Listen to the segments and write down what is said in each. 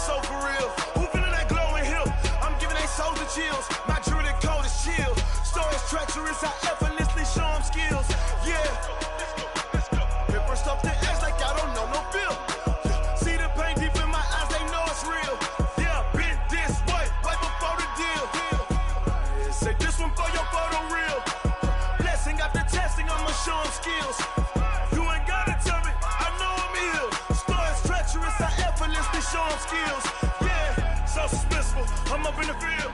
so for real. Who feeling that glowing hill? I'm giving they souls the chills. My druidic code is chill. Stories treacherous, I effortlessly show them skills. Yeah. Paper stuff the edge like I don't know no feel. See the pain deep in my eyes, they know it's real. Yeah, been this way, right before the deal. Say this one for your photo real. Blessing after testing, I'ma show them skills. You ain't gotta tell me, I know I'm ill. Stories treacherous, I effortlessly show them skills. Yeah, so suspenseful, I'm up in the field.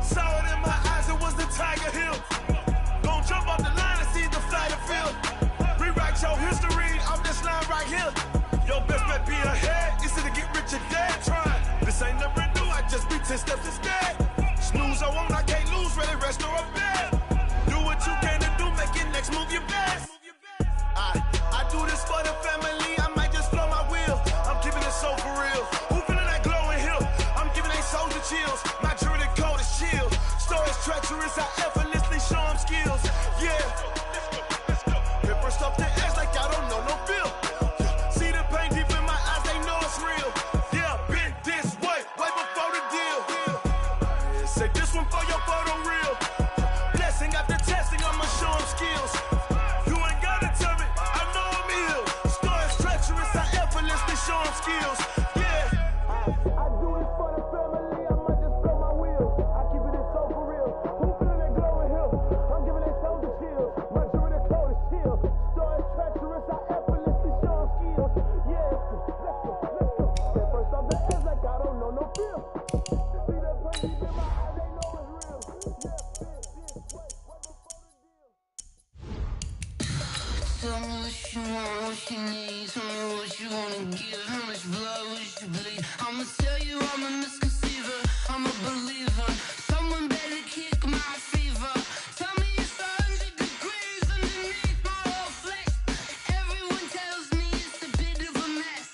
Saw it in my eyes, it was the Tiger Hill. Gon' jump off the line and see the flight of field. Rewrite your history, I'm this line right here. Your best bet be ahead, easy to get rich or dead. Try, this ain't never new, I just be 10 steps instead. Snooze I won't, I can't lose, ready, rest or a bed. Do what you can to do, make it next move your best. I do this for the family, I might just flow my wheel. I'm keeping it so for real. Who feeling that glowing hill? I'm giving they souls the chills. My druidic code is chill. Stories treacherous, I effortlessly show them skills. Yeah. Paper stuff the edge like I don't know no feel. See the pain deep in my eyes, they know it's real. Yeah, been this way, way before the deal. Say this one for your photo real. Blessing after testing, I'ma show them skills. You ain't gotta tell me, I know I'm ill. Stories treacherous, I effortlessly show them skills. Yeah. I do this for the family, I might just blow my wheel. I keep it so for real. Who feeling that glowing hill? I'm giving they souls the chills. My druidic code is chill. Stories treacherous, I effortlessly show them skills. Yeah, let's go. At first I'm the edge like I don't know no feel. See that pain deep in my eyes, they know it's real. Yeah, this way, way before the deal. Tell me what you want, what you need. Tell me what you wanna give. How much blood would you bleed? I'ma tell you I'm a misconceiver. I'm a believer. Someone better kick my fever. Tell me it's 100 degrees underneath my whole flesh. Everyone tells me it's a bit of a mess.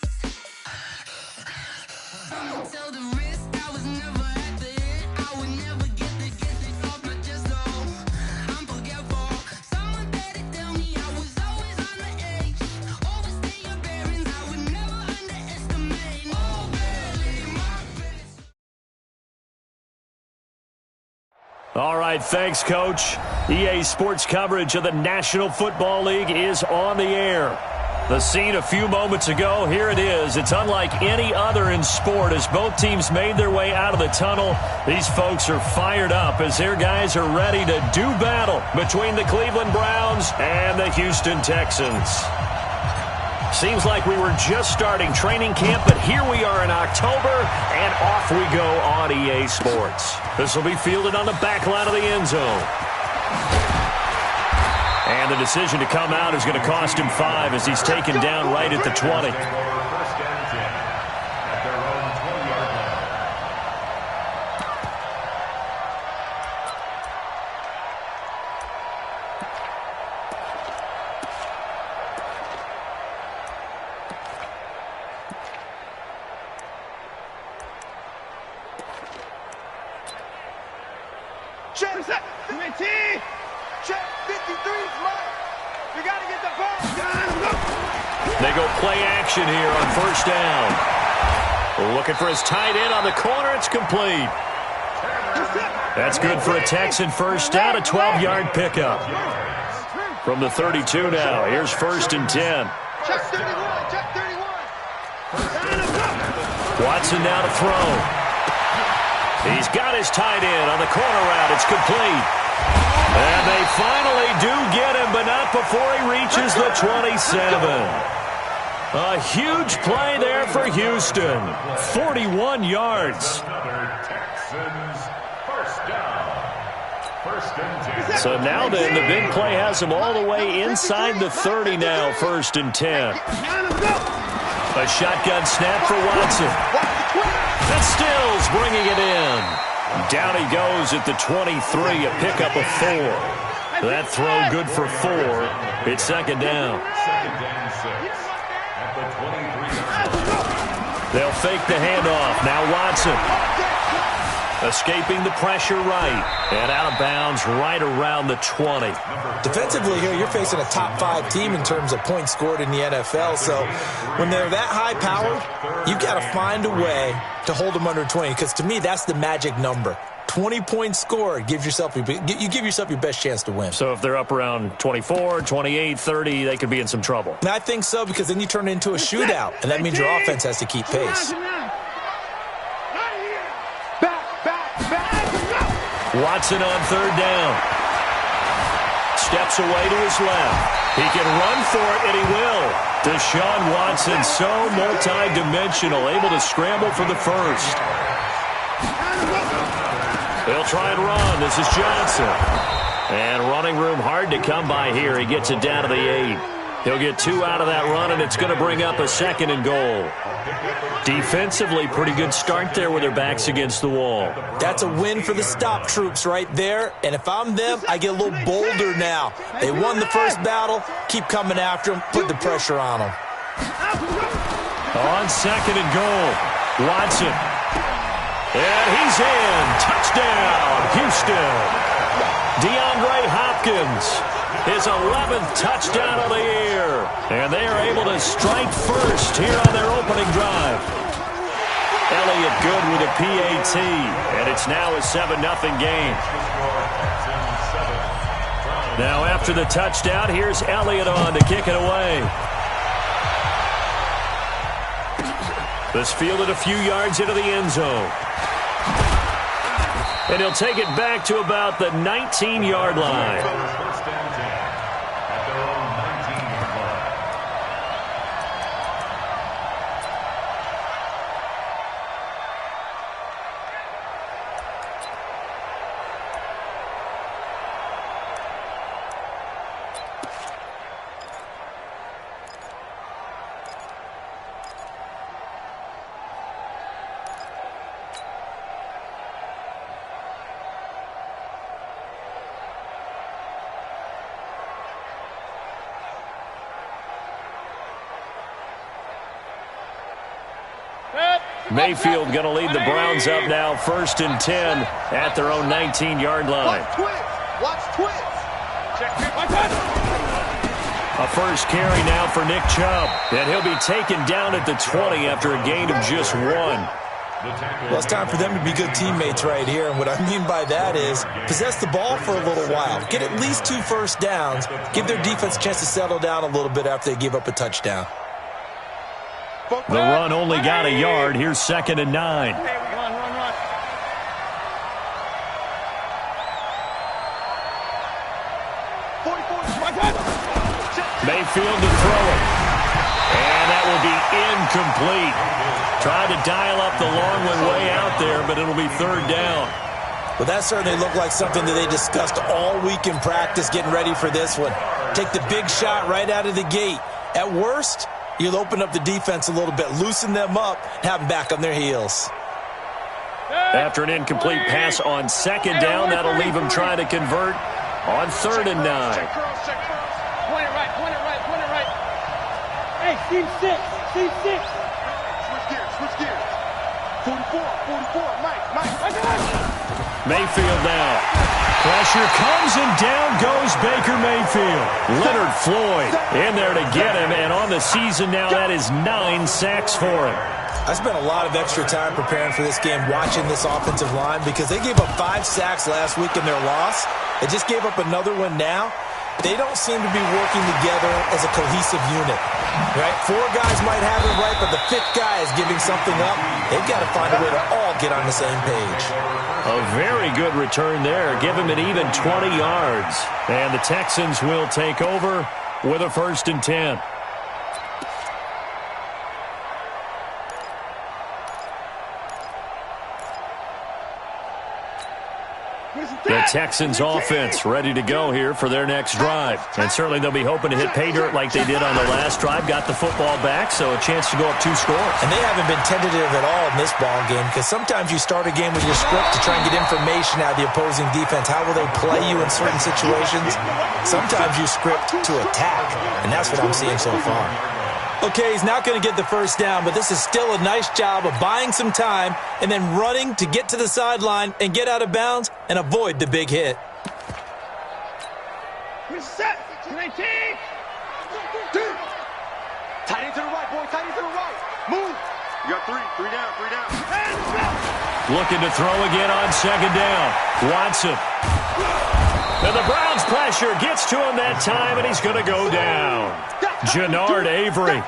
I'ma tell the risk I was never at the end. I would never get it off my chest. Oh, I'm forgetful. Someone better tell me I was always on the edge. Overstay your bearings, I would never underestimate. Oh, barely my best. All right, thanks, Coach. EA Sports coverage of the National Football League is on the air. The scene a few moments ago, here it is. It's unlike any other in sport as both teams made their way out of the tunnel. These folks are fired up as their guys are ready to do battle between the Cleveland Browns and the Houston Texans. Seems like we were just starting training camp, but here we are in October, and off we go on EA Sports. This will be fielded on the back line of the end zone. And the decision to come out is going to cost him 5 as he's taken down right at the 20. Check 20. Check 53's mine. You got to get the ball. They go play action here on first down. Looking for his tight end on the corner. It's complete. That's good for a Texan first down, a 12-yard pickup. From the 32 now, here's first and 10. Check 31. Check 31. Watson now to throw. He's got his tight end on the corner route. It's complete. And they finally do get him, but not before he reaches the 27. A huge play there for Houston. 41 yards. So now then, the big play has him all the way inside the 30 now, first and 10. A shotgun snap for Watson. And Stills bringing it in. Down he goes at the 23, a pickup of 4. That throw good for 4. It's second down. They'll fake the handoff. Now Watson. Escaping the pressure right. And out of bounds right around the 20. Defensively here, you're facing a top 5 team in terms of points scored in the NFL. So when they're that high-powered, you've got to find a way to hold them under 20. Because to me, that's the magic number. 20 points scored, you give yourself your best chance to win. So if they're up around 24, 28, 30, they could be in some trouble. And I think so, because then you turn it into a shootout, and that means your offense has to keep pace. Watson on third down. Steps away to his left. He can run for it, and he will. Deshaun Watson, so multi-dimensional, able to scramble for the first. They'll try and run. This is Johnson. And running room hard to come by here. He gets it down to the 8. He'll get 2 out of that run, and it's going to bring up a 2nd and goal. Defensively, pretty good start there with their backs against the wall. That's a win for the stop troops right there. And if I'm them, I get a little bolder now. They won the first battle. Keep coming after them. Put the pressure on them. On 2nd and goal, Watson. And he's in. Touchdown, Houston. DeAndre Hopkins, his 11th touchdown of the year. And they are able to strike first here on their opening drive. Elliott good with a PAT. And it's now a 7-0 game. Now after the touchdown, here's Elliott on to kick it away. This fielded a few yards into the end zone. And he'll take it back to about the 19-yard line. Mayfield going to lead the Browns up now, 1st and 10 at their own 19-yard line. Watch twits. Check. A first carry now for Nick Chubb. And he'll be taken down at the 20 after a gain of just 1. Well, it's time for them to be good teammates right here. And what I mean by that is possess the ball for a little while. Get at least 2 first downs. Give their defense a chance to settle down a little bit after they give up a touchdown. The run only got a yard. Here's 2nd and 9. Run. Mayfield to throw it. And that will be incomplete. Tried to dial up the long one way out there, but it'll be 3rd down. Well, that certainly looked like something that they discussed all week in practice, getting ready for this one. Take the big shot right out of the gate. At worst, you'll open up the defense a little bit, loosen them up, have them back on their heels. After an incomplete pass on 2nd down, that'll leave them trying to convert on 3rd and 9. Point it right. Hey, seam 6. Switch gears. 44, Mike. Mayfield now. Pressure comes and down goes Baker Mayfield. Leonard Floyd in there to get him, and on the season now that is 9 sacks for him. I spent a lot of extra time preparing for this game, watching this offensive line, because they gave up 5 sacks last week in their loss. They just gave up another one now. They don't seem to be working together as a cohesive unit, right? 4 guys might have it right, but the 5th guy is giving something up. They've got to find a way to all get on the same page. A very good return there. Give him an even 20 yards. And the Texans will take over with a 1st and 10. The Texans offense ready to go here for their next drive. And certainly they'll be hoping to hit pay dirt like they did on the last drive. Got the football back, so a chance to go up 2 scores. And they haven't been tentative at all in this ball game, because sometimes you start a game with your script to try and get information out of the opposing defense. How will they play you in certain situations? Sometimes you script to attack, and that's what I'm seeing so far. Okay, he's not going to get the first down, but this is still a nice job of buying some time and then running to get to the sideline and get out of bounds and avoid the big hit. Reset. 19. Tight end to the right, boy. Tight end to the right. Move. You got three down. Looking to throw again on second down. Watson. And the Browns pressure gets to him that time, and he's going to go down. Jannard Avery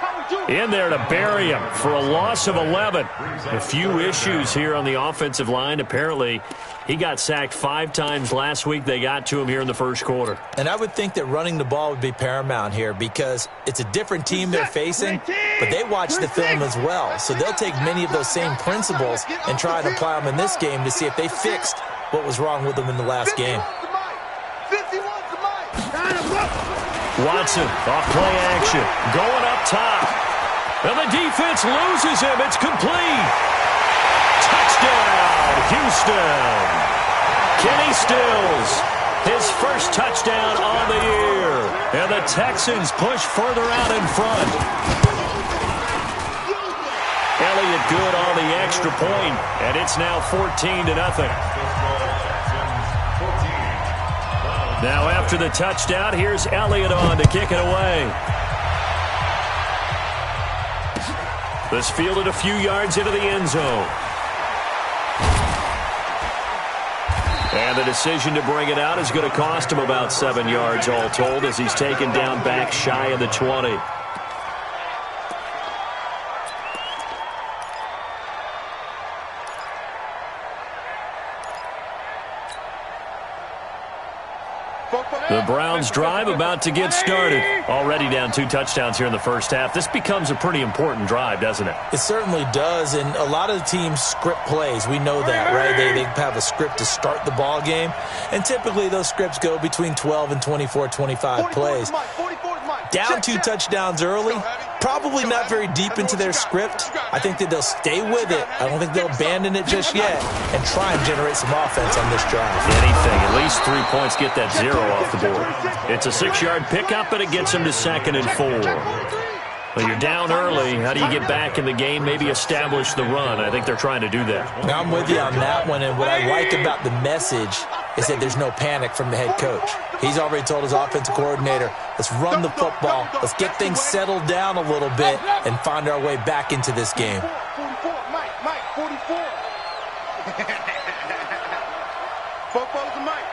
in there to bury him for a loss of 11. A few issues here on the offensive line. Apparently, he got sacked 5 times last week. They got to him here in the first quarter. And I would think that running the ball would be paramount here because it's a different team they're facing, but they watch the film as well. So they'll take many of those same principles and try and apply them in this game to see if they fixed what was wrong with them in the last game. Watson off play action, going up top. And the defense loses him. It's complete. Touchdown, Houston. Kenny Stills, his first touchdown on the year. And the Texans push further out in front. Elliott good on the extra point, and it's now 14-0. Now after the touchdown, here's Elliott on to kick it away. This fielded a few yards into the end zone. And the decision to bring it out is going to cost him about 7 yards all told as he's taken down back shy of the 20. The Browns drive about to get started. Already down 2 touchdowns here in the first half. This becomes a pretty important drive, doesn't it? It certainly does, and a lot of the teams script plays. We know that, right? They have a script to start the ball game, and typically those scripts go between 12 and 24, 25 plays. Down 2 touchdowns early, probably not very deep into their script. I think that they'll stay with it. I don't think they'll abandon it just yet and try and generate some offense on this drive. Anything, at least 3 points, get that 0 off the board. It's a 6-yard pickup, and it gets them to 2nd and 4. Well, you're down early. How do you get back in the game? Maybe establish the run. I think they're trying to do that. Now, I'm with you on that one, and what I like about the message is that there's no panic from the head coach. He's already told his offensive coordinator, let's run the football, let's get things settled down a little bit, and find our way back into this game. 44, Mike, 44. Fofo's the Mike.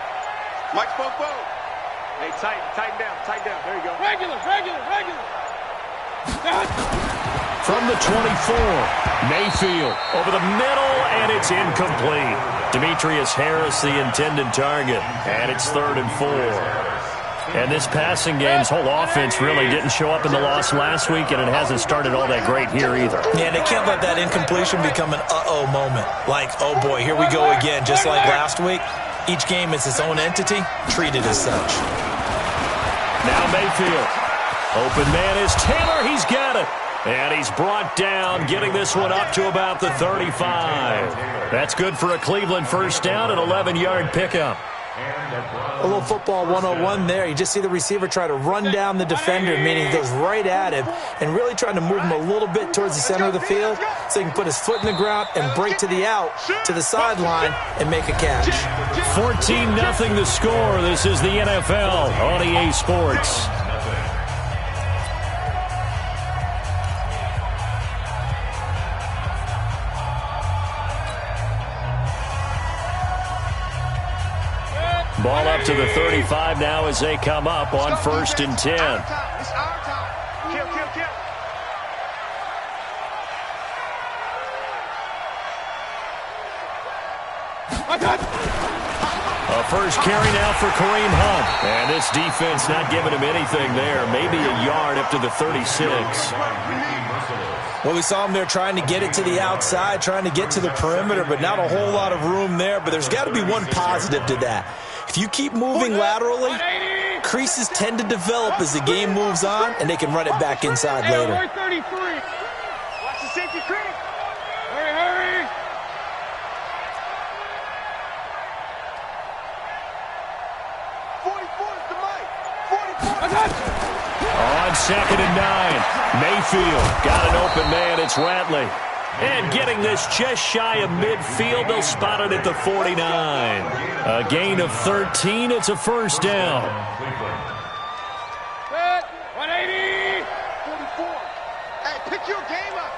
Mike's Fofo. Hey, tighten down. There you go. Regular. From the 24, Mayfield over the middle, and it's incomplete. Demetrius Harris, the intended target, and it's 3rd and 4. And this passing game's whole offense really didn't show up in the loss last week, and it hasn't started all that great here either. Yeah, they can't let that incompletion become an uh-oh moment. Like, oh boy, here we go again, just like last week. Each game is its own entity, treated as such. Now Mayfield. Open man is Taylor. He's got it. And he's brought down, getting this one up to about the 35. That's good for a Cleveland first down, an 11-yard pickup. A little football 101 there. You just see the receiver try to run down the defender, meaning he goes right at him, and really trying to move him a little bit towards the center of the field so he can put his foot in the ground and break to the out, to the sideline, and make a catch. 14-0 the score. This is the NFL on EA Sports. Ball up to the 35 now as they come up on 1st and 10. It's our time. Kill. A first carry now for Kareem Hunt. And this defense not giving him anything there. Maybe a yard up to the 36. Well, we saw him there trying to get it to the outside, trying to get to the perimeter, but not a whole lot of room there. But there's got to be one positive to that. If you keep moving laterally, creases tend to develop as the game moves on, and they can run it back inside later. Watch the safety creep. Hurry. 44 is the mic. 44. 2nd and 9. Mayfield got an open man. It's Ratley. And getting this just shy of midfield, they'll spot it at the 49. A gain of 13. It's a first down. 180. 44. Hey, pick your game up.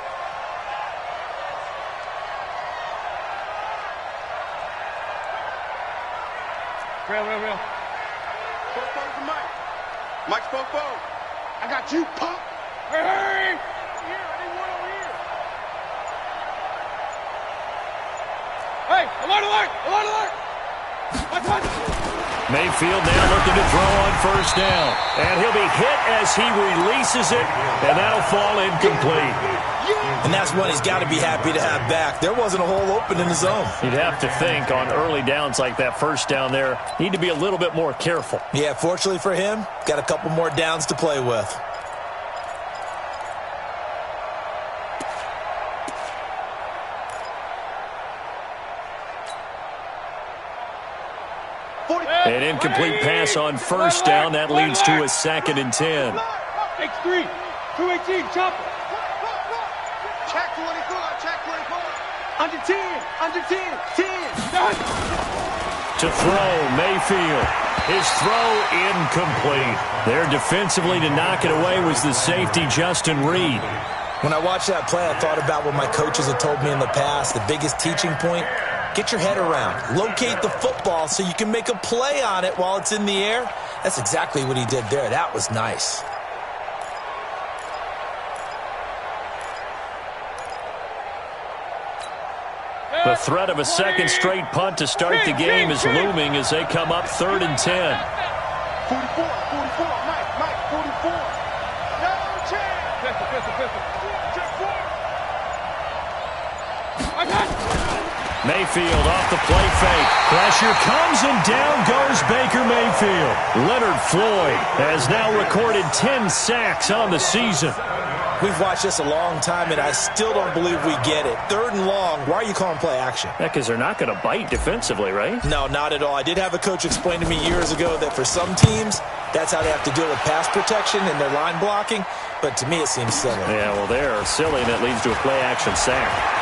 Real. Fofo's the mic. Mike's Fofo. I got you, punk. Hey! Here, I need one over here. Hey, alert! Mayfield now looking to throw on first down. And he'll be hit as he releases it, and that'll fall incomplete. And that's one he's got to be happy to have back. There wasn't a hole open in the zone. You'd have to think on early downs like that first down there, need to be a little bit more careful. Yeah, fortunately for him, got a couple more downs to play with. An incomplete pass on first down. That leads to a 2nd and 10. X3, 218, chopper. Check 24. Under 10, 10. To throw, Mayfield. His throw incomplete. There defensively to knock it away was the safety, Justin Reed. When I watched that play, I thought about what my coaches had told me in the past. The biggest teaching point, get your head around. Locate the football so you can make a play on it while it's in the air. That's exactly what he did there. That was nice. The threat of a second straight punt to start the game is looming as they come up 3rd and 10. 44, Mike, 44. No chance. Pistol. Check 4. Mayfield off the play fake. Pressure comes and down goes Baker Mayfield. Leonard Floyd has now recorded 10 sacks on the season. We've watched this a long time, and I still don't believe we get it. 3rd and long, why are you calling play action? Yeah, because they're not going to bite defensively, right? No, not at all. I did have a coach explain to me years ago that for some teams, that's how they have to deal with pass protection and their line blocking, but to me it seems silly. Yeah, well, they're silly, and it leads to a play action sack.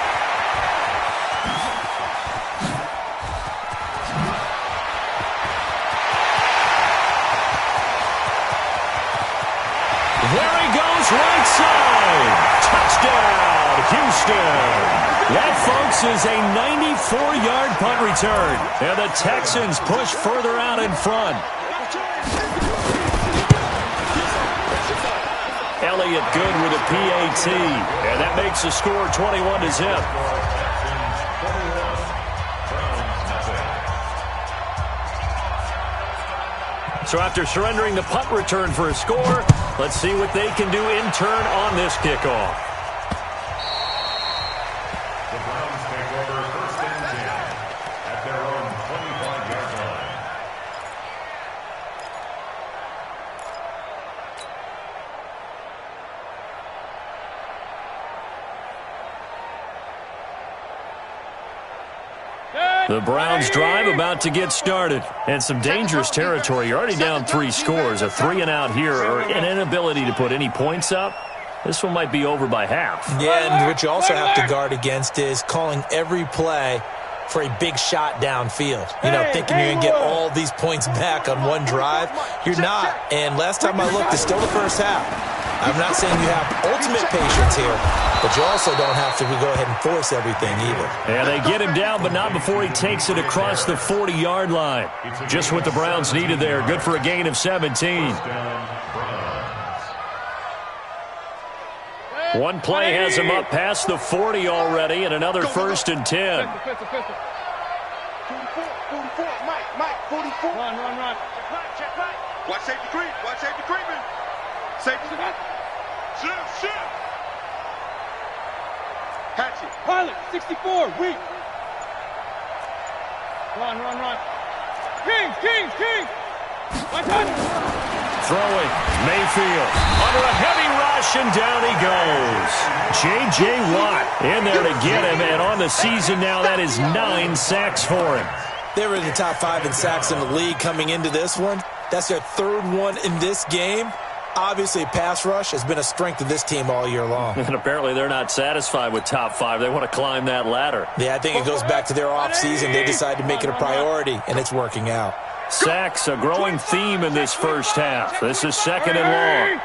There he goes, right side. Touchdown, Houston. That, folks, is a 94-yard punt return. And the Texans push further out in front. Elliott good with a PAT. And that makes the score 21-0. So after surrendering the punt return for a score, let's see what they can do in turn on this kickoff. The Browns take over 1st and 10 at their own 25-yard line. The Browns drive about to get started. And some dangerous territory. You're already down 3 scores. A 3-and-out here or an inability to put any points up. This one might be over by half. Yeah, and what you also have to guard against is calling every play for a big shot downfield. You know, thinking you're going to get all these points back on one drive. You're not. And last time I looked, it's still the first half. I'm not saying you have ultimate patience here, but you also don't have to go ahead and force everything either. And they get him down, but not before he takes it across the 40-yard line. Just what the Browns needed there. Good for a gain of 17. One play has him up past the 40 already, and another 1st and 10. 44, Mike, 44. Run. Check right. Watch safety creeping. Safety. Shift. Hatchet. Pilot, 64, weak. Run. King. Watch out. Throwing, Mayfield under a heavy rush, and down he goes. J.J. Watt in there to get him, and on the season now, that is 9 sacks for him. They were in the top 5 in sacks in the league coming into this one. That's their 3rd one in this game. Obviously, pass rush has been a strength of this team all year long. And apparently they're not satisfied with top 5. They want to climb that ladder. Yeah, I think it goes back to their offseason. They decided to make it a priority, and it's working out. Sacks, a growing theme in this first half. This is 2nd and long.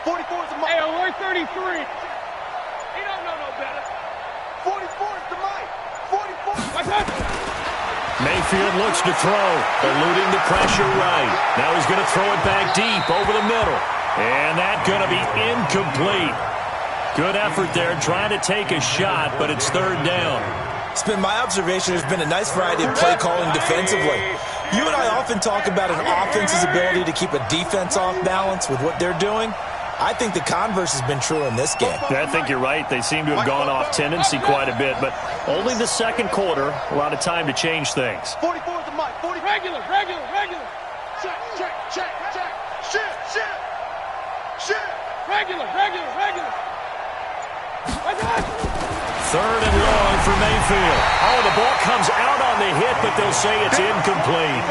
44 is the mic. Hey, alert 33. He don't know no better. 44 is the mic. 44. Mayfield looks to throw, eluding the pressure right. Now he's going to throw it back deep over the middle. And that's going to be incomplete. Good effort there trying to take a shot, but it's 3rd down. It's been my observation there's been a nice variety of play calling defensively. You and I often talk about an offense's ability to keep a defense off balance with what they're doing. I think the converse has been true in this game. I think you're right. They seem to have gone off tendency quite a bit, but only the 2nd quarter, a lot of time to change things. 44 is the mic. 40. Regular. Check. Shit. Regular. 3rd and long for Mayfield. Oh, the ball comes out on the hit, but they'll say it's incomplete.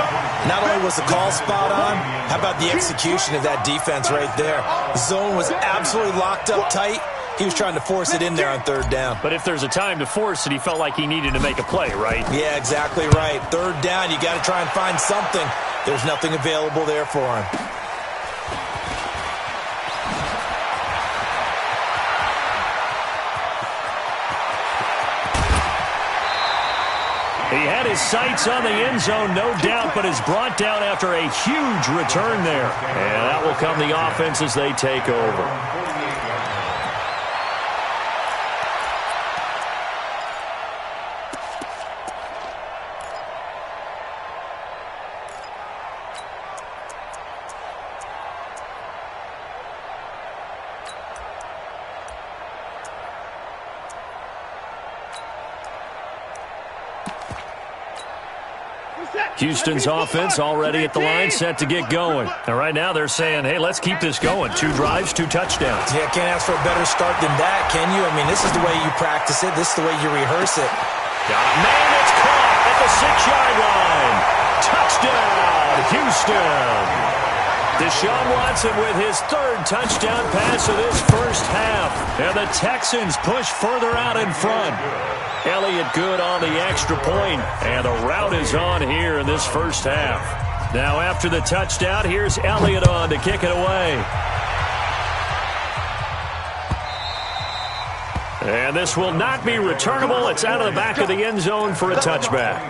Not only was the call spot on, how about the execution of that defense right there? The zone was absolutely locked up tight. He was trying to force it in there on 3rd down. But if there's a time to force it, he felt like he needed to make a play, right? Yeah, exactly right. 3rd down, you got to try and find something. There's nothing available there for him. He had his sights on the end zone, no doubt, but is brought down after a huge return there. And that will come the offense as they take over. Houston's offense already at the line, set to get going. And right now they're saying, hey, let's keep this going. 2 drives, 2 touchdowns. Yeah, can't ask for a better start than that, can you? I mean, this is the way you practice it. This is the way you rehearse it. Got a man that's caught at the 6-yard line. Touchdown, Houston. Deshaun Watson with his 3rd touchdown pass of this first half. And the Texans push further out in front. Elliott good on the extra point, and the route is on here in this first half. Now after the touchdown, here's Elliott on to kick it away. And this will not be returnable. It's out of the back of the end zone for a touchback.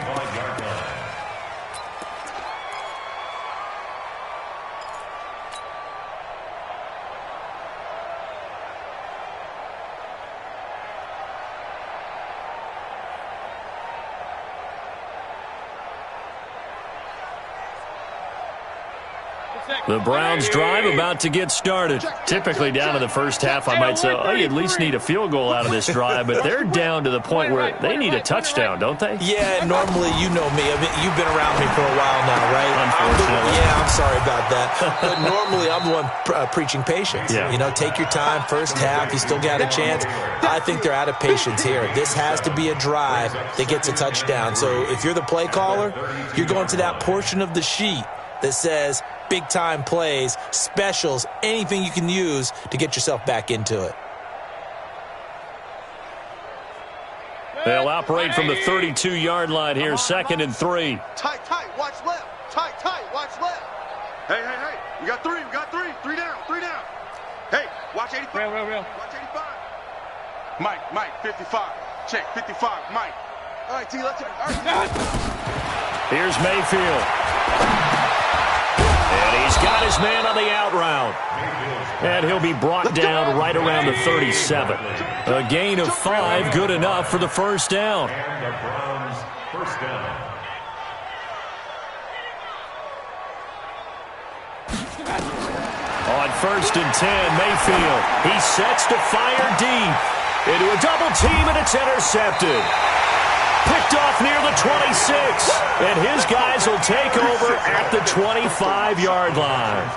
The Browns drive about to get started. Typically down in the first half, I might say, oh, you at least need a field goal out of this drive, but they're down to the point where they need a touchdown, don't they? Yeah, normally, you know me. I mean, you've been around me for a while now, right? Unfortunately. I'm sorry about that. But normally, I'm the one preaching patience. Yeah. You know, take your time. First half, you still got a chance. I think they're out of patience here. This has to be a drive that gets a touchdown. So if you're the play caller, you're going to that portion of the sheet that says big-time plays, specials, anything you can use to get yourself back into it. They'll operate from the 32-yard line here, 2nd and 3. Tight, watch left. Tight, watch left. Hey. We got 3. 3 down. Hey, watch 85. Real. Watch 85. Mike, 55. Check, 55, Mike. All right, T, let's go. All right. Here's Mayfield. And he's got his man on the out route. And he'll be brought down right around the 37. A gain of 5, good enough for the first down. And the Browns first down. On 1st and 10, Mayfield. He sets to fire deep. Into a double team, and it's intercepted. Picked off near the 26. And his guys will take over at the 25-yard line.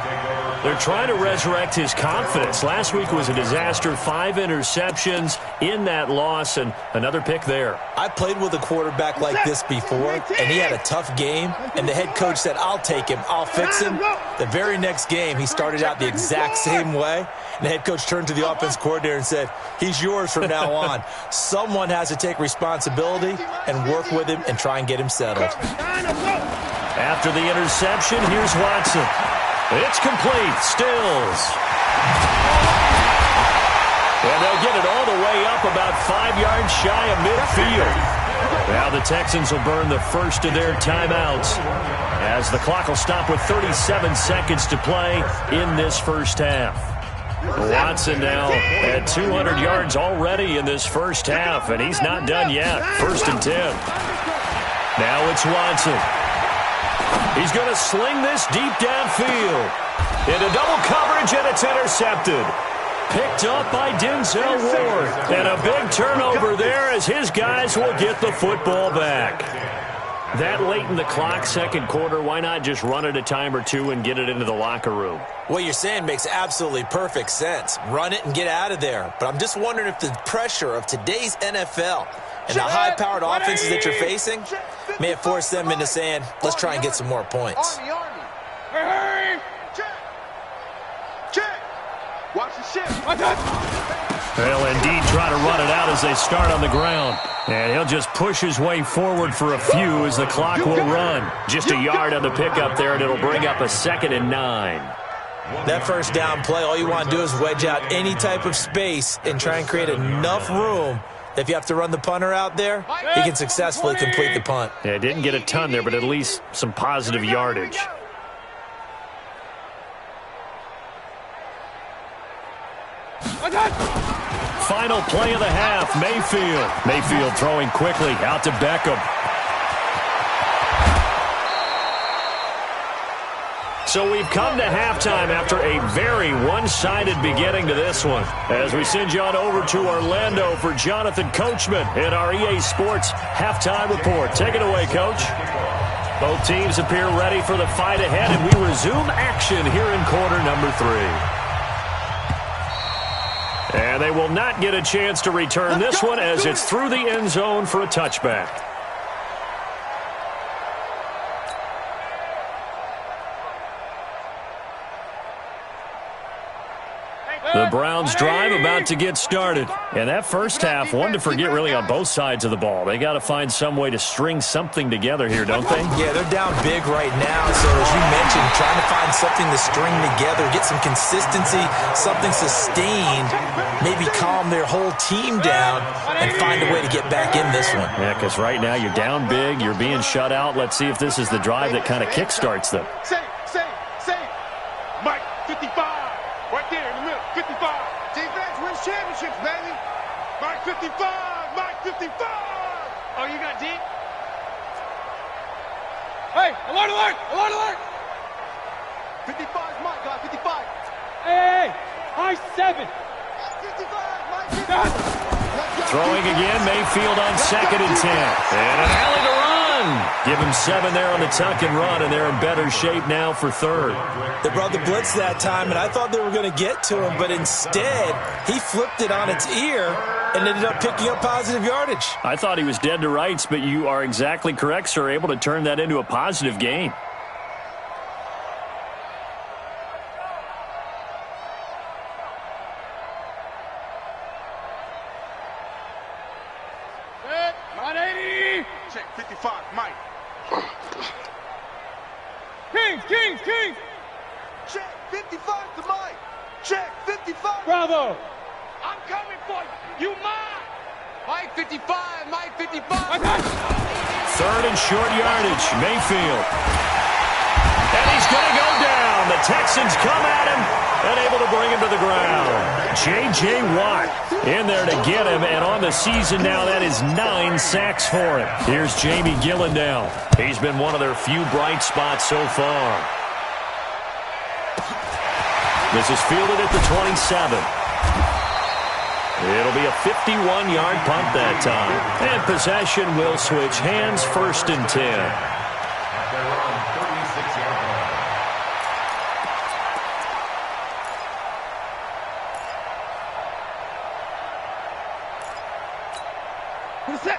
They're trying to resurrect his confidence. Last week was a disaster, 5 interceptions in that loss, and another pick there. I played with a quarterback like this before, and he had a tough game, and the head coach said, I'll take him, I'll fix him. The very next game, he started out the exact same way, and the head coach turned to the offense coordinator and said, he's yours from now on. Someone has to take responsibility and work with him and try and get him settled. After the interception, here's Watson. It's complete. Stills. And they'll get it all the way up about 5 yards shy of midfield. Now the Texans will burn the first of their timeouts as the clock will stop with 37 seconds to play in this first half. Watson now at 200 yards already in this first half, and he's not done yet. 1st and 10. Now it's Watson. He's going to sling this deep downfield. Into double coverage, and it's intercepted. Picked up by Denzel Ward. And a big turnover there as his guys will get the football back. That late in the clock, second quarter, why not just run it a time or two and get it into the locker room? What you're saying makes absolutely perfect sense. Run it and get out of there. But I'm just wondering if the pressure of today's NFL and the high-powered offenses that you're facing may have forced them into saying, let's try and get some more points. Hey! Check! Watch the ship. They'll indeed try to run it out as they start on the ground. And he'll just push his way forward for a few as the clock will run. Just a yard on the pickup there, and it'll bring up a 2nd and 9. That first down play, all you want to do is wedge out any type of space and try and create enough room. If you have to run the punter out there, he can successfully complete the punt. Yeah, didn't get a ton there, but at least some positive yardage. Final play of the half, Mayfield. Mayfield throwing quickly out to Beckham. So we've come to halftime after a very one-sided beginning to this one. As we send you on over to Orlando for Jonathan Coachman in our EA Sports Halftime Report. Take it away, Coach. Both teams appear ready for the fight ahead, and we resume action here in quarter number 3. And they will not get a chance to return this one as it's through the end zone for a touchback. The Browns drive about to get started. And that first half, one to forget really on both sides of the ball. They got to find some way to string something together here, don't they? Yeah, they're down big right now. So as you mentioned, trying to find something to string together, get some consistency, something sustained, maybe calm their whole team down and find a way to get back in this one. Yeah, because right now you're down big, you're being shut out. Let's see if this is the drive that kind of kickstarts them. Save. Mike, 55. Right there in the middle, 55. Defense wins championships, baby. Mike 55, Mike 55. Oh, you got deep? Hey, alert. 55's Mike, guy, 55. Hey, high 7. 55, Mike 55. Throwing again, Mayfield on 2nd and 10. And an alley to run. Give him 7 there on the tuck and run, and they're in better shape now for 3rd. They brought the blitz that time, and I thought they were going to get to him, but instead, he flipped it on its ear and ended up picking up positive yardage. I thought he was dead to rights, but you are exactly correct, sir, able to turn that into a positive gain. Check 55, Mike. Kings. Check 55 to Mike. Check 55. Bravo. I'm coming for you. You mine. Mike 55, Mike 55. 3rd and short yardage, Mayfield. And he's going to go down. The Texans come at him and able to bring him to the ground. J.J. Watt in there to get him, and on the season now, that is 9 sacks for him. Here's Jamie Gillandale. He's been one of their few bright spots so far. This is fielded at the 27. It'll be a 51-yard punt that time. And possession will switch hands, 1st and 10.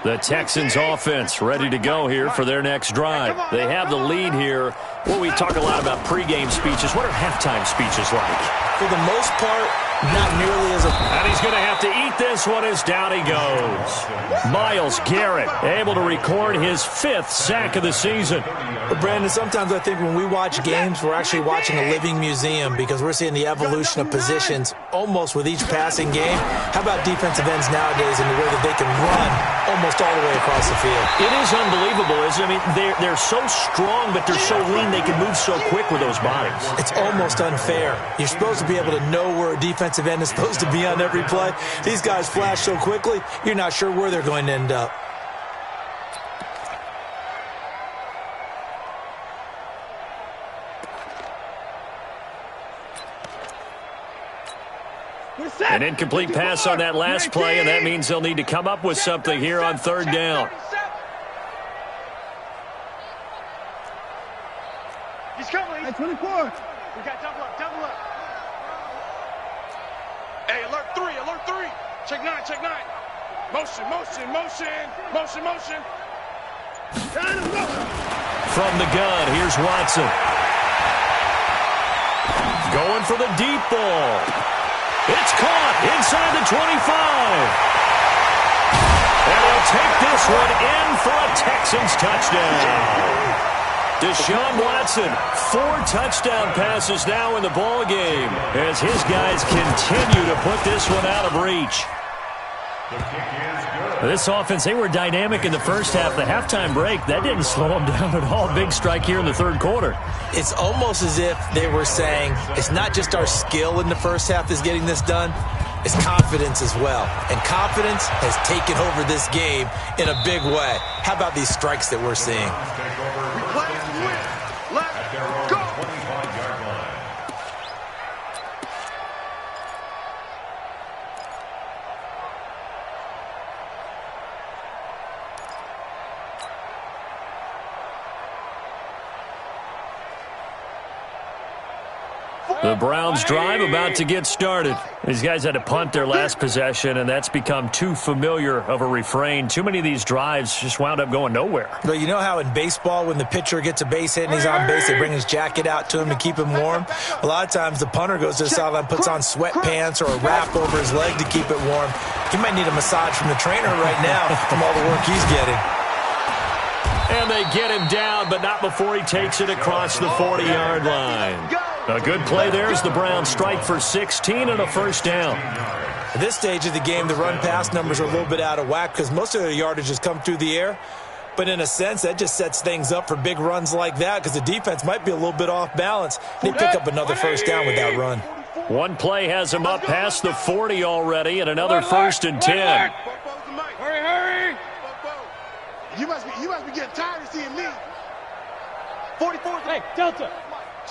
The Texans offense ready to go here for their next drive. They have the lead here. Well, we talk a lot about pregame speeches. What are halftime speeches like? For the most part, not nearly as And he's going to have to eat this one as down he goes. Myles Garrett able to record his 5th sack of the season. But Brandon, sometimes I think when we watch games, we're actually watching a living museum because we're seeing the evolution of positions almost with each passing game. How about defensive ends nowadays and the way that they can run almost all the way across the field? It is unbelievable, isn't it? I mean, they're so strong, but they're so lean they can move so quick with those bodies. It's almost unfair. You're supposed to be able to know where a defensive end is supposed to be on every play. These guys flash so quickly, you're not sure where they're going to end up. An incomplete pass on that last play, and that means they'll need to come up with something here on 3rd down. He's coming. Hey, 24. We got double up, double up. Hey, alert 3, alert 3. Check 9, check 9. Motion, motion, motion, motion, motion. From the gun, here's Watson. Going for the deep ball. It's caught inside the 25. And he'll take this one in for a Texans touchdown. Deshaun Watson, 4 touchdown passes now in the ball game as his guys continue to put this one out of reach. This offense, they were dynamic in the first half. The halftime break, that didn't slow them down at all. Big strike here in the 3rd quarter. It's almost as if they were saying, it's not just our skill in the first half that's getting this done, it's confidence as well. And confidence has taken over this game in a big way. How about these strikes that we're seeing? Let's go. The Browns drive about to get started. These guys had to punt their last possession, and that's become too familiar of a refrain. Too many of these drives just wound up going nowhere. But you know how in baseball, when the pitcher gets a base hit and he's on base, they bring his jacket out to him to keep him warm? A lot of times the punter goes to the sideline, puts on sweatpants or a wrap over his leg to keep it warm. He might need a massage from the trainer right now from all the work he's getting. And they get him down, but not before he takes it across the 40-yard line. A good play there as the Browns strike for 16 and a 1st down. At this stage of the game, the run-pass numbers are a little bit out of whack because most of their yardage has come through the air. But in a sense, that just sets things up for big runs like that because the defense might be a little bit off balance. They pick up another 1st down with that run. One play has him up past the 40 already, and another 1st and 10. Hurry, hurry. You must be getting tired of seeing me. 44. Hey, Delta.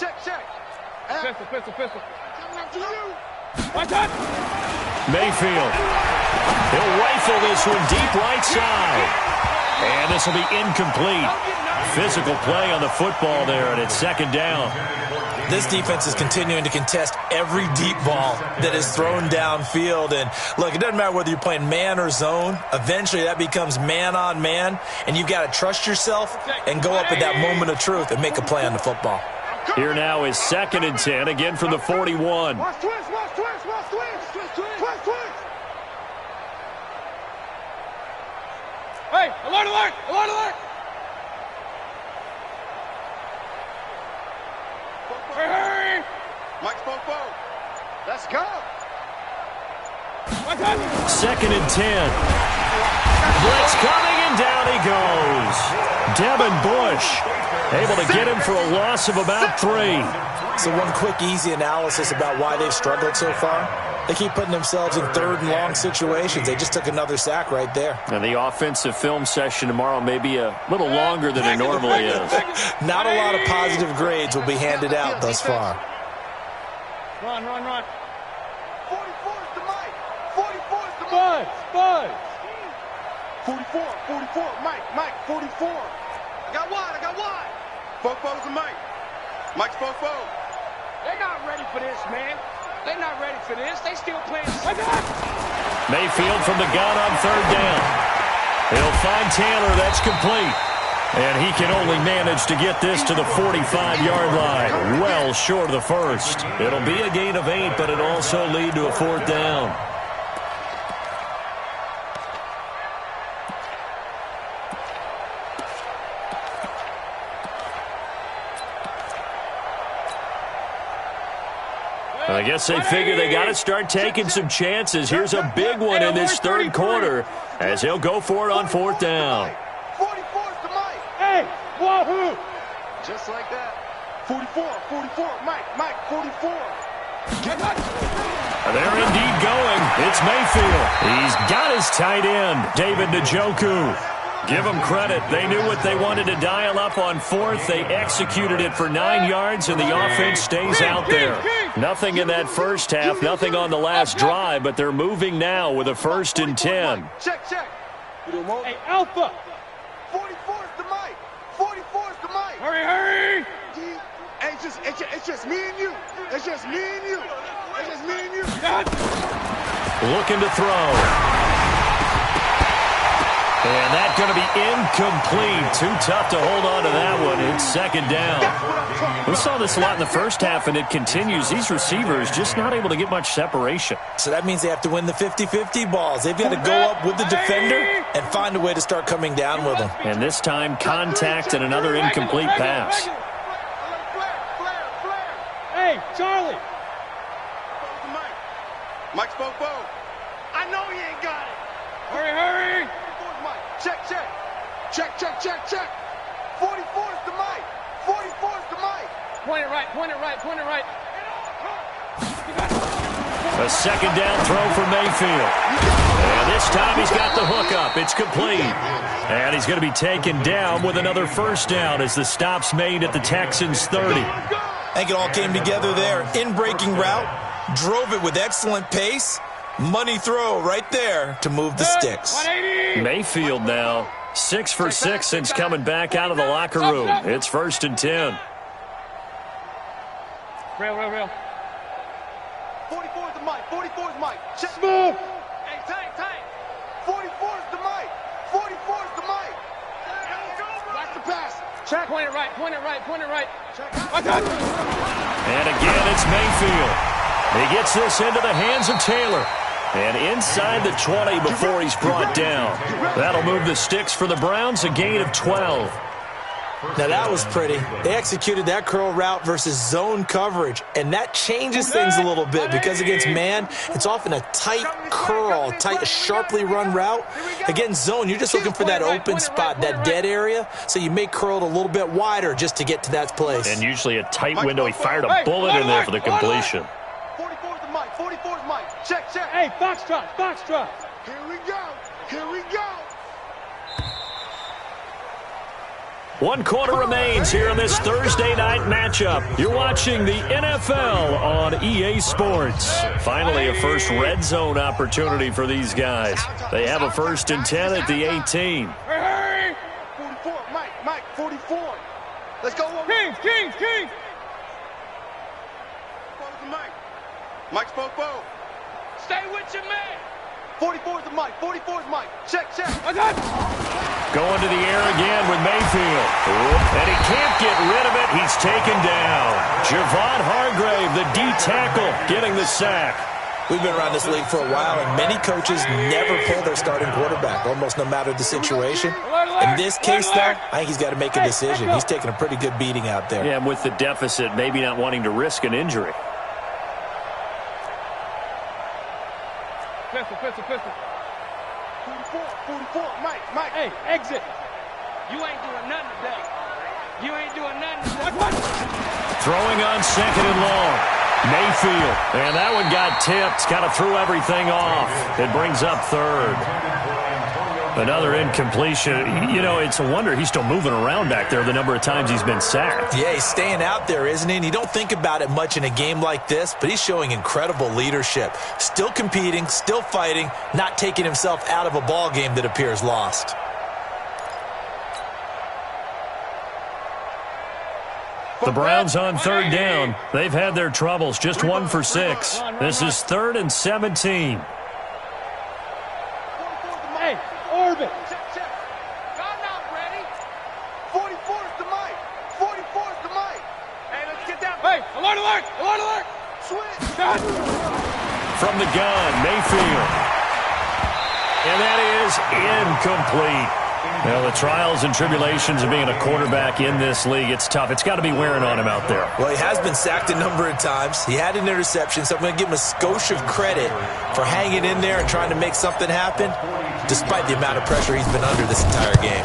Check. Pistol. Coming up to you. My time. Mayfield. He'll rifle this one deep right side. And this will be incomplete. Physical play on the football there, and it's 2nd down. This defense is continuing to contest every deep ball that is thrown downfield. And, look, it doesn't matter whether you're playing man or zone. Eventually, that becomes man-on-man, and you've got to trust yourself and go up at that moment of truth and make a play on the football. Here now is 2nd and 10, again from the 41. Watch twist. Hey, alert. Hurry. Mike Popo. Let's go. My time. 2nd and 10. Blitz coming, and down he goes. Devin Bush able to get him for a loss of about 3. So one quick, easy analysis about why they've struggled so far. They keep putting themselves in 3rd and long situations. They just took another sack right there. And the offensive film session tomorrow may be a little longer than it normally is. Not a lot of positive grades will be handed out thus far. Run. 44 is the Mike. 44 is the Mike. Buzz. 44. Mike. 44. I got wide. Popo's the Mike. Mike's Popo. They're not ready for this, man. They're not ready for this. They still playing. Mayfield from the gun on 3rd down. He'll find Taylor. That's complete. And he can only manage to get this to the 45-yard line. Well short of the first. It'll be a gain of 8, but it'll also lead to a 4th down. I guess they figure they got to start taking some chances. Here's a big one in this third quarter as he'll go for it on 4th down. 44 to Mike. Hey, wahoo! Just like that. 44, Mike, 44. They're indeed going. It's Mayfield. He's got his tight end, David Njoku. Give them credit. They knew what they wanted to dial up on 4th. They executed it for 9 yards, and the offense stays out there. Nothing in that first half, nothing on the last drive, but they're moving now with a 1st and 10. Check. Hey, Alpha! 44 is to Mike. 44 is to Mike. Hurry! Hey, it's just me and you. It's just me and you. Looking to throw. And that's going to be incomplete. Too tough to hold on to that one. It's 2nd down. We saw this a lot in the first half, and it continues. These receivers just not able to get much separation. So that means they have to win the 50-50 balls. They've got to go up with the defender and find a way to start coming down with them. And this time, contact and another incomplete pass. Hey, Charlie! Mike's Bo. I know he ain't got it. Hurry! Check. 44 is to Mike. 44 is to Mike. Point it right. A 2nd down throw for Mayfield. And this time he's got the hook up. It's complete. And he's going to be taken down with another 1st down as the stop's made at the Texans' 30. I think it all came together there. In-breaking route, drove it with excellent pace. Money throw right there to move the sticks. Mayfield now 6 for 6 since coming back out of the locker room. It's 1st and 10. Real. 44 is to Mike. 44 is Mike. Check. Smooth! Hey, tight. 44 is to Mike. 44 is to Mike. Watch the pass. Check. Point it right. Check. And again, it's Mayfield. He gets this into the hands of Taylor. And inside the 20 before he's brought down. That'll move the sticks for the Browns, a gain of 12. Now that was pretty. They executed that curl route versus zone coverage, and that changes things a little bit because against man, it's often a tight curl, sharply run route. Against zone, you're just looking for that open spot, that dead area, so you may curl it a little bit wider just to get to that place. And usually a tight window. He fired a bullet in there for the completion. 44 is to Mike. 44 is Mike. Check. Hey, Foxtrot. Here we go. 1 quarter remains here in this Thursday night matchup. You're watching the NFL on EA Sports. Finally, a first red zone opportunity for these guys. They have a 1st and 10 at the 18. Hurry! 44, Mike, 44. Let's go. Kings! Mike's Bo. Stay with your man! 44 is to Mike. 44 is Mike. Check. Going to the air again with Mayfield. And he can't get rid of it. He's taken down. Javon Hargrave, the D-tackle, getting the sack. We've been around this league for a while, and many coaches never pull their starting quarterback, almost no matter the situation. In this case, though, I think he's got to make a decision. He's taking a pretty good beating out there. Yeah, and with the deficit, maybe not wanting to risk an injury. Pistol. 44, Mike. Hey, exit. You ain't doing nothing today. Throwing on 2nd and long. Mayfield. And that one got tipped. Kind of threw everything off. It brings up 3rd. Another incompletion. You know, it's a wonder he's still moving around back there the number of times he's been sacked. Yeah, he's staying out there, isn't he? And you don't think about it much in a game like this, but he's showing incredible leadership. Still competing, still fighting, not taking himself out of a ball game that appears lost. The Browns on 3rd down. They've had their troubles. Just 1 for 6. This is 3rd and 17. Hey, order! Open. God not ready. 44's the mic. 44's the mic. Hey, let's get down. Hey, alert, alert, alert, alert. Switch. From the gun, Mayfield. And that is incomplete. Well, the trials and tribulations of being a quarterback in this league, it's tough. It's got to be wearing on him out there. Well, he has been sacked a number of times. He had an interception, so I'm going to give him a skosh of credit for hanging in there and trying to make something happen, despite the amount of pressure he's been under this entire game.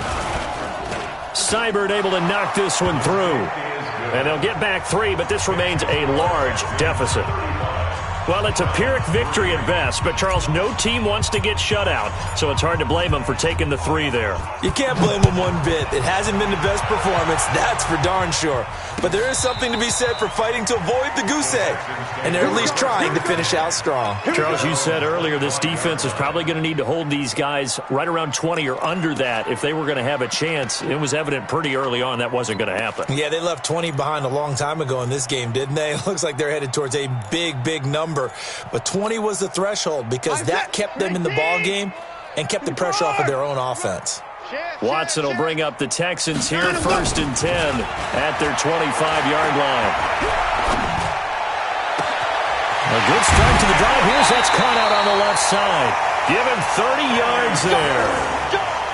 Seibert able to knock this one through. And they'll get back 3, but this remains a large deficit. Well, it's a Pyrrhic victory at best, but, Charles, no team wants to get shut out, so it's hard to blame them for taking the 3 there. You can't blame them one bit. It hasn't been the best performance, that's for darn sure. But there is something to be said for fighting to avoid the goose egg, and they're at least trying to finish out strong. Charles, you said earlier this defense is probably going to need to hold these guys right around 20 or under that if they were going to have a chance. It was evident pretty early on that wasn't going to happen. Yeah, they left 20 behind a long time ago in this game, didn't they? It looks like they're headed towards a big, big number. But 20 was the threshold because that kept them in the ball game and kept the pressure off of their own offense. Watson will bring up the Texans here, 1st and 10 at their 25-yard line. A good start to the drive. Here's that's caught out on the left side. Give him 30 yards there.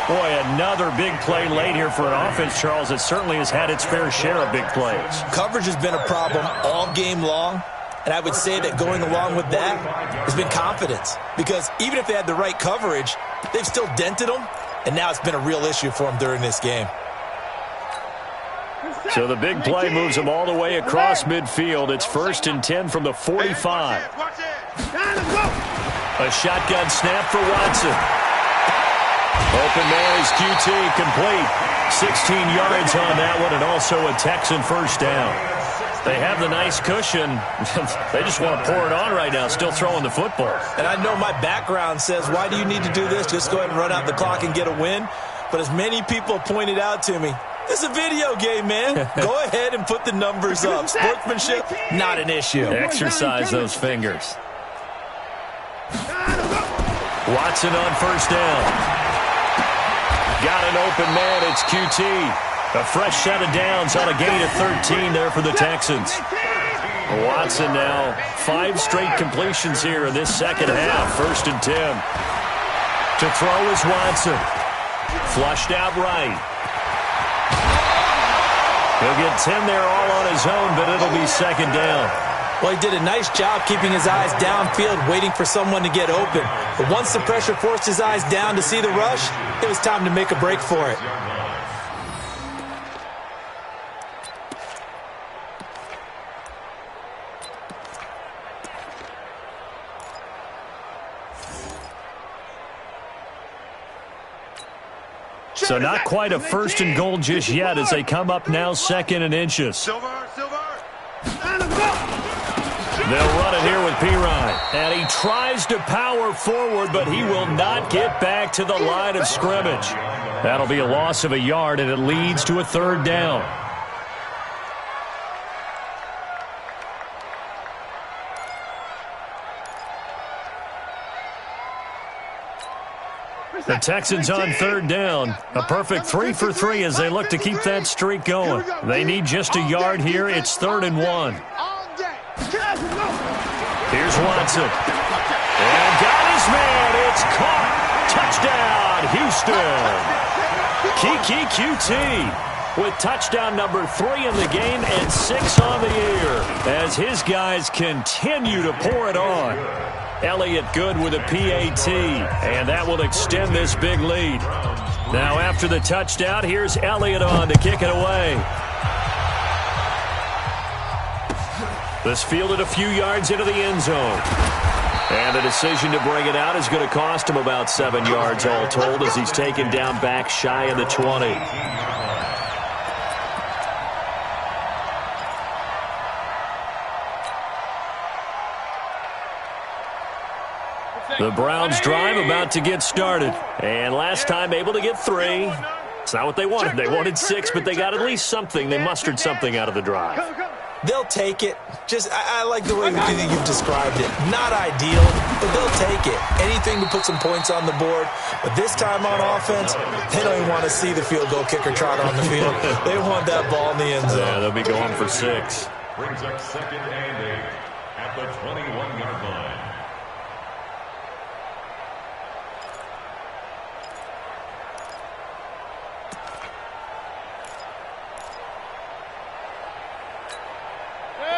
Boy, another big play late here for an offense, Charles, that certainly has had its fair share of big plays. Coverage has been a problem all game long. And I would say that going along with that has been confidence. Because even if they had the right coverage, they've still dented them. And now it's been a real issue for them during this game. So the big play moves them all the way across midfield. It's 1st and 10 from the 45. A shotgun snap for Watson. Open man is QT, complete. 16 yards on that one, and also a Texan first down. They have the nice cushion. They just want to pour it on right now, still throwing the football. And I know my background says, why do you need to do this? Just go ahead and run out the clock and get a win. But as many people pointed out to me, this is a video game, man. Go ahead and put the numbers up. Sportsmanship, not an issue. Exercise those fingers. Watson on first down. Got an open man. It's QT. A fresh set of downs on a gain of 13 there for the Texans. Watson now 5 straight completions here in this second half. 1st and 10. To throw is Watson. Flushed out right. He'll get 10 there all on his own, but it'll be 2nd down. Well, he did a nice job keeping his eyes downfield, waiting for someone to get open. But once the pressure forced his eyes down to see the rush, it was time to make a break for it. So not quite a 1st and goal just yet as they come up now 2nd and inches. Silver. They'll run it here with Pirine. And he tries to power forward, but he will not get back to the line of scrimmage. That'll be a loss of a yard, and it leads to a 3rd down. The Texans on 3rd down. A perfect 3 for 3 as they look to keep that streak going. They need just a yard here. It's 3rd and 1. Here's Watson. And got his man. It's caught. Touchdown, Houston. Kiki QT with touchdown number 3 in the game and 6 on the year as his guys continue to pour it on. Elliott good with a PAT, and that will extend this big lead. Now after the touchdown, here's Elliott on to kick it away. This fielded a few yards into the end zone. And the decision to bring it out is going to cost him about 7 yards all told as he's taken down back shy of the 20. The Browns drive about to get started. And last time able to get 3. It's not what they wanted. They wanted 6, but they got at least something. They mustered something out of the drive. They'll take it. I like the way you've described it. Not ideal, but they'll take it. Anything to put some points on the board. But this time on offense, they don't even want to see the field goal kicker trot on the field. They want that ball in the end zone. Yeah, they'll be going for 6. Brings up 2nd and 8 at the 21-yard line.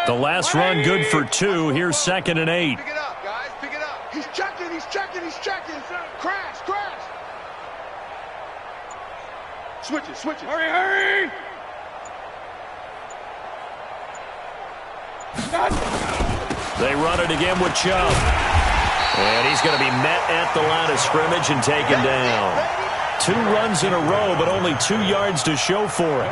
The last run good for 2. Here's 2nd and 8. Pick it up, guys. Pick it up. He's checking. He's checking. He's checking. Crash. Crash. Switch it. Switch it. Hurry, hurry! They run it again with Chubb. And he's going to be met at the line of scrimmage and taken down. 2 runs in a row, but only 2 yards to show for it.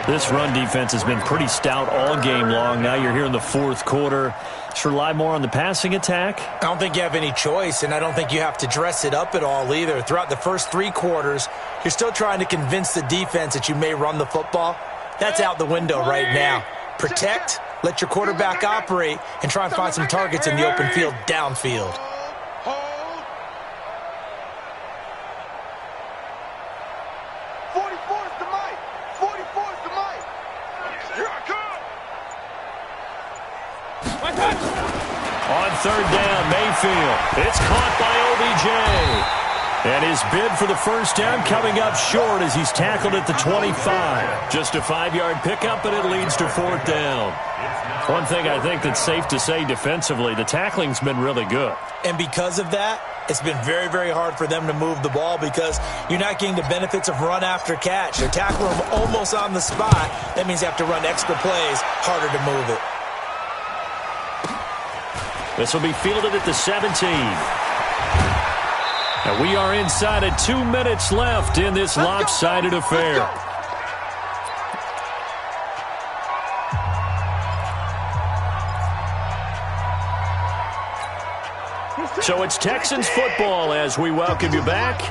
This run defense has been pretty stout all game long. Now you're here in the 4th quarter. Should rely more on the passing attack? I don't think you have any choice, and I don't think you have to dress it up at all either. Throughout the first 3 quarters, you're still trying to convince the defense that you may run the football. That's out the window right now. Protect, let your quarterback operate, and try and find some targets in the open field downfield. Hold. 44 is the mic. 44 is the mic. Here I come. On 3rd down, Mayfield. It's caught by OBJ. And his bid for the first down coming up short as he's tackled at the 25. Just a 5-yard pickup, and it leads to 4th down. One thing I think that's safe to say defensively, the tackling's been really good. And because of that, it's been very, very hard for them to move the ball because you're not getting the benefits of run after catch. They're tackling them almost on the spot. That means you have to run extra plays, harder to move it. This will be fielded at the 17. And we are inside of 2 minutes left in this lopsided affair. So it's Texans football as we welcome you back.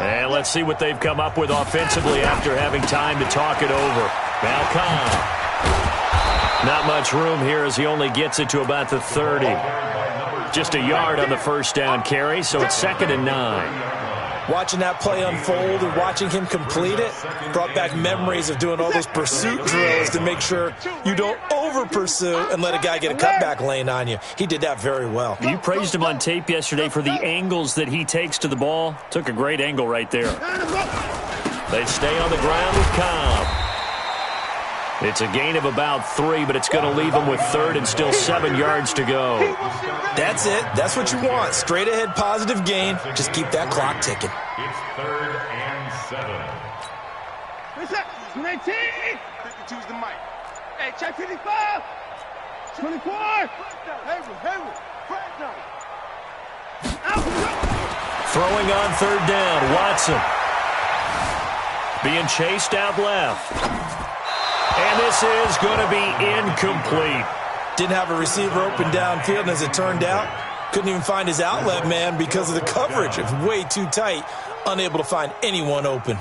And let's see what they've come up with offensively after having time to talk it over. Now Khan. Not much room here as he only gets it to about the 30. Just a yard on the first down carry, so it's 2nd and 9. Watching that play unfold and watching him complete it brought back memories of doing all those pursuit drills to make sure you don't over-pursue and let a guy get a cutback lane on you. He did that very well. You praised him on tape yesterday for the angles that he takes to the ball. Took a great angle right there. They stay on the ground with Cobb. It's a gain of about 3, but it's going to leave them with 3rd and still 7 yards to go. That's it. That's what you want. Straight ahead positive gain. Just keep that clock ticking. It's 3rd and 7. 52's the mic. Hey, check 55. 24. Hayward. Throwing on 3rd down, Watson. Being chased out left. And this is going to be incomplete. Didn't have a receiver open downfield, and as it turned out, couldn't even find his outlet man because of the coverage. It was way too tight, unable to find anyone open.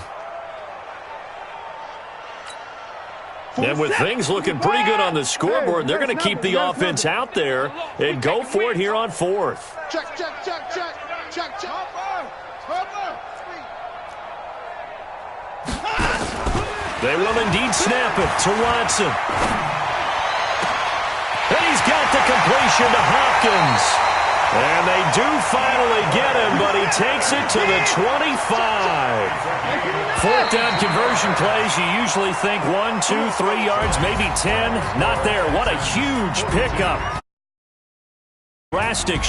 And with things looking pretty good on the scoreboard, they're going to keep the offense out there and go for it here on 4th. Check. They will indeed snap it to Watson. And he's got the completion to Hopkins. And they do finally get him, but he takes it to the 25. 4th down conversion plays, you usually think 1, 2, 3 yards, maybe 10. Not there. What a huge pickup. Drastic